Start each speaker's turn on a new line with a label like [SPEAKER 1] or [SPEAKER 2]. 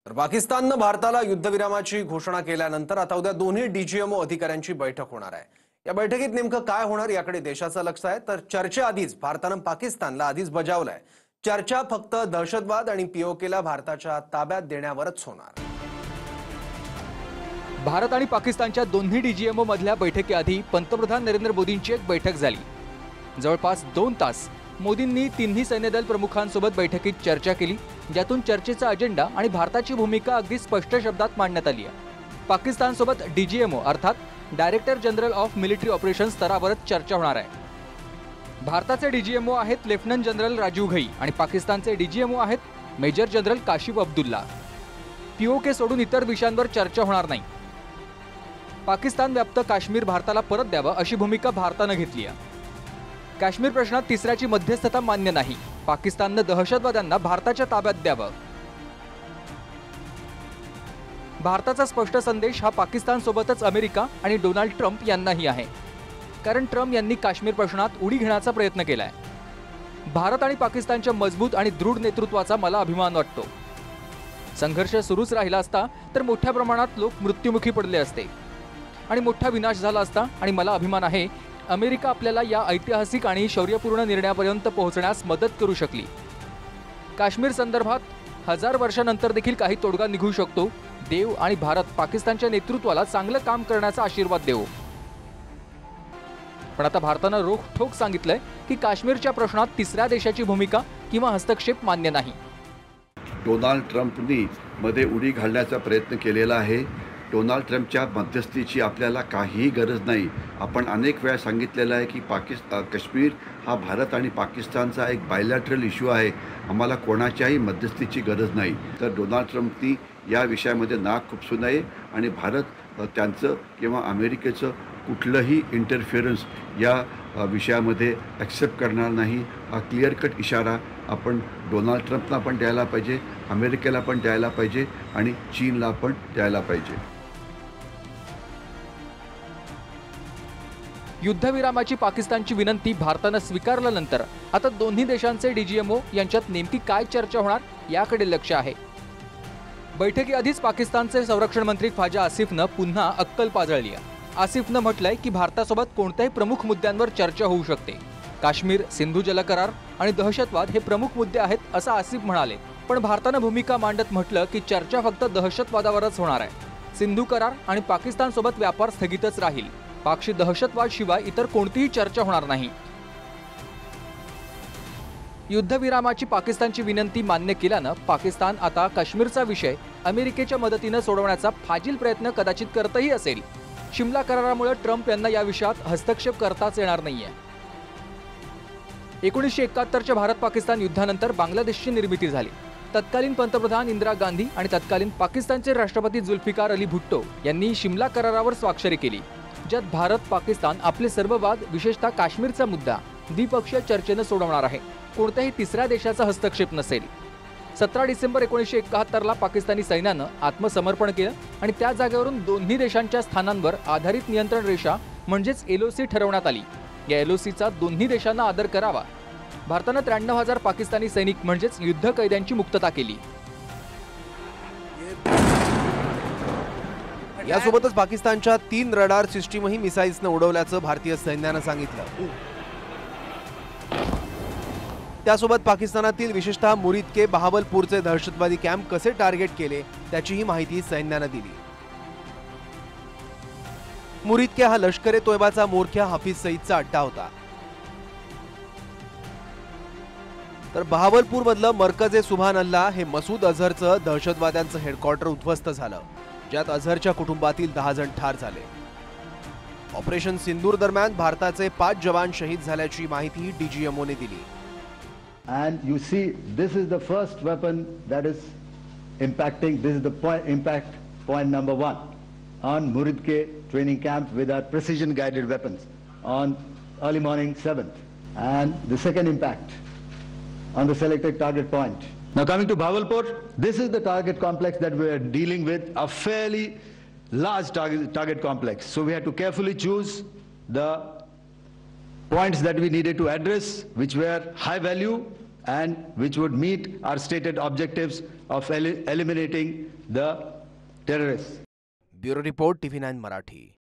[SPEAKER 1] तर पाकिस्ताननं भारताला युद्धविरामाची घोषणा केल्यानंतर आता उद्या दोन्ही डीजीएमओ अधिकाऱ्यांची बैठक होणार आहे। या बैठकीत नेमकं काय होणार याकडे देशाचं लक्ष आहे। तर चर्चेआधीच भारतानं पाकिस्तानला आधीच बजावलंय। चर्चा फक्त दहशतवाद आणि पीओकेला भारताच्या ताब्यात देण्यावरच होणार।
[SPEAKER 2] भारत आणि पाकिस्तानच्या दोन्ही डीजीएमओ मधल्या बैठकीआधी पंतप्रधान नरेंद्र मोदींची एक बैठक झाली। जवळपास 2 तास मोदींनी तिन्ही सैन्यदल प्रमुखांसोबत बैठकीत चर्चा केली, ज्यातून चर्चेचा अजेंडा आणि भारताची भूमिका अगदी स्पष्ट शब्दात मांडण्यात आली आहे। पाकिस्तानसोबत डीजीएमओ अर्थात director general of military operations स्तरावरच चर्चा होणार आहे। भारताचे डीजीएमओ आहेत लेफ्टनंट जनरल राजीव घई आणि पाकिस्तानचे डीजीएमओ आहेत major general Kashif Abdullah. POK सोडून इतर विषयांवर चर्चा होणार नाही। पाकिस्तान व्याप्त काश्मीर भारताला परत द्यावं अशी भूमिका भारतानं घेतली आहे। काश्मीर प्रश्नात तिसऱ्याची मध्यस्थता मान्य नाही। पाकिस्ताननं दहशतवाद्यांना भारताच्या ताब्यात द्यावं। भारताचा स्पष्ट संदेश हा पाकिस्तानसोबतच अमेरिका आणि डोनाल्ड ट्रम्प यांनाही आहे, कारण ट्रम्प यांनी काश्मीर प्रश्नात उडी घेण्याचा प्रयत्न केलाय। भारत आणि पाकिस्तानच्या मजबूत आणि दृढ नेतृत्वाचा मला अभिमान वाटतो। संघर्ष सुरूच राहिला असता तर मोठ्या प्रमाणात लोक मृत्युमुखी पडले असते आणि मोठा विनाश झाला असता आणि मला अभिमान आहे अमेरिका आपल्याला या ऐतिहासिक आणि शौर्यपूर्ण निर्णयापर्यंत पोहोचण्यास मदत करू शकली। काश्मीर संदर्भात 1000 वर्षांनंतर देखील काही तोडगा निघू शकतो। देव आणि भारत पाकिस्तानच्या नेतृत्वाला चांगलं काम करण्याचा आशीर्वाद देवो। पण आता भारतानं रोखठोक सांगितलंय की काश्मीरच्या प्रश्नात तिसऱ्या देशाची भूमिका किंवा हस्तक्षेप मान्य नाही।
[SPEAKER 3] डोनाल्ड ट्रम्पनी मध्ये उडी घालण्याचा प्रयत्न केलेला आहे। डोनाल्ड ट्रम्पच्या मध्यस्थीची आपल्याला काहीही गरज नाही। आपण अनेक वेळा सांगितलेलं आहे की काश्मीर हा भारत आणि पाकिस्तानचा एक बायलॅटरल इश्यू आहे। आम्हाला कोणाच्याही मध्यस्थीची गरज नाही। तर डोनाल्ड ट्रम्पनी या विषयामध्ये नाक खुपसू नये आणि भारत त्यांचं किंवा अमेरिकेचं कुठलंही इंटरफिअरन्स या विषयामध्ये ॲक्सेप्ट करणार नाही। हा क्लिअर कट इशारा आपण डोनाल्ड ट्रम्पला पण द्यायला पाहिजे, अमेरिकेला पण द्यायला पाहिजे आणि चीनला पण द्यायला पाहिजे।
[SPEAKER 2] युद्धविरामाची पाकिस्तानची विनंती भारतानं स्वीकारल्यानंतर आता दोन्ही देशांचे डीजीएमओ यांच्यात नेमकी काय चर्चा होणार याकडे लक्ष आहे। बैठकीआधीच पाकिस्तानचे संरक्षण मंत्री ख्वाजा आसिफनं पुन्हा अक्कल पाजळली आहे। आसिफनं म्हटलंय की भारतासोबत कोणत्याही प्रमुख मुद्द्यांवर चर्चा होऊ शकते। काश्मीर, सिंधू जलकरार आणि दहशतवाद हे प्रमुख मुद्दे आहेत असं आसिफ म्हणाले। पण भारतानं भूमिका मांडत म्हटलं की चर्चा फक्त दहशतवादावरच होणार आहे। सिंधू करार आणि पाकिस्तानसोबत व्यापार स्थगितच राहील। पाकशी दहशतवाद शिवाय इतर कोणतीही चर्चा होणार नाही। युद्धविरामाची पाकिस्तानची विनंती मान्य केल्यानं पाकिस्तान आता काश्मीरचा विषय अमेरिकेच्या मदतीनं सोडवण्याचा फाजील प्रयत्न कदाचित करतही असेल। शिमला करारामुळे ट्रम्प यांना या विषयात हस्तक्षेप करताच येणार नाहीये। 1971च्या भारत पाकिस्तान युद्धानंतर बांगलादेशची निर्मिती झाली। तत्कालीन पंतप्रधान इंदिरा गांधी आणि तत्कालीन पाकिस्तानचे राष्ट्रपती जुल्फिकार अली भुट्टो यांनी शिमला करारावर स्वाक्षरी केली, ज्यात भारत पाकिस्तान आपले सर्व वाद, विशेषतः काश्मीरचा मुद्दा द्विपक्षीय चर्चेने सोडवणार आहे। कोणत्याही तिसऱ्या देशाचा हस्तक्षेप नसेल। 17 डिसेंबर 1971ला पाकिस्तानी सैन्यानं आत्मसमर्पण केलं आणि त्या जागेवरून दोन्ही देशांच्या स्थानांवर आधारित नियंत्रण रेषा म्हणजेच एलओसी ठरवण्यात आली। या एलओसीचा दोन्ही देशांना आदर करावा। भारतानं 93,000 पाकिस्तानी सैनिक म्हणजेच युद्ध कैद्यांची मुक्तता केली।
[SPEAKER 1] यासोबतच पाकिस्तानच्या 3 रडार सिस्टीमही मिसाईल्सनं उडवल्याचं भारतीय सैन्यानं सांगितलं। त्यासोबत पाकिस्तानातील विशेषतः मुरीद के बहावलपूरचे दहशतवादी कॅम्प कसे टार्गेट केले त्याचीही माहिती सैन्यानं दिली। मुरीद के हा लष्कर ए तोयबाचा मोरख्या हाफिज सईदचा अड्डा होता। तर बहावलपूर मधलं मरकज ए सुभान अल्लाह हे मसूद अझहरचं दहशतवाद्यांचं हेडक्वार्टर उद्ध्वस्त झालं, ज्यात अझहरच्या कुटुंबातील 10 जण ठार झाले। ऑपरेशन सिंदूर दरम्यान भारताचे 5 जवान शहीद झाल्याची माहिती डीजीएमओने दिली।
[SPEAKER 4] And you see, this is the first weapon that is impacting. This is the impact point number 1 on Murid Ke training camp with our precision guided weapons on early morning 7th. And the second impact on the selected target point. Now coming to Bhavalpur, this is the target complex that we are dealing with, a fairly large target complex. So we had to carefully choose the points that we needed to address, which were high value and which would meet our stated objectives of eliminating the terrorists.
[SPEAKER 1] Bureau report TV9 Marathi.